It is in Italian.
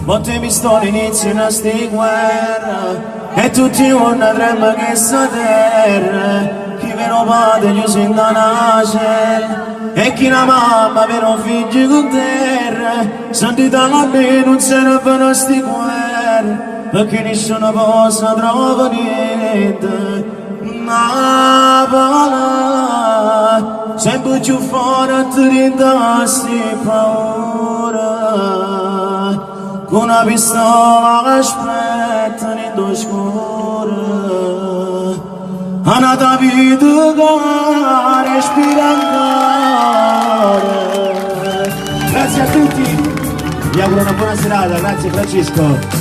molte pistole iniziano a sti guerra e tutti vorremmo che sta terra chi vero padre gli si nasce e chi la mamma vero figli con terra sentita la me non servono sti guerre perché nessuno possa trovare niente una parola sempre più forte di darsi paura con una pistola che aspetta in due scure una tua vita che respira ancora. Grazie a tutti, vi auguro una buona serata, grazie Francesco.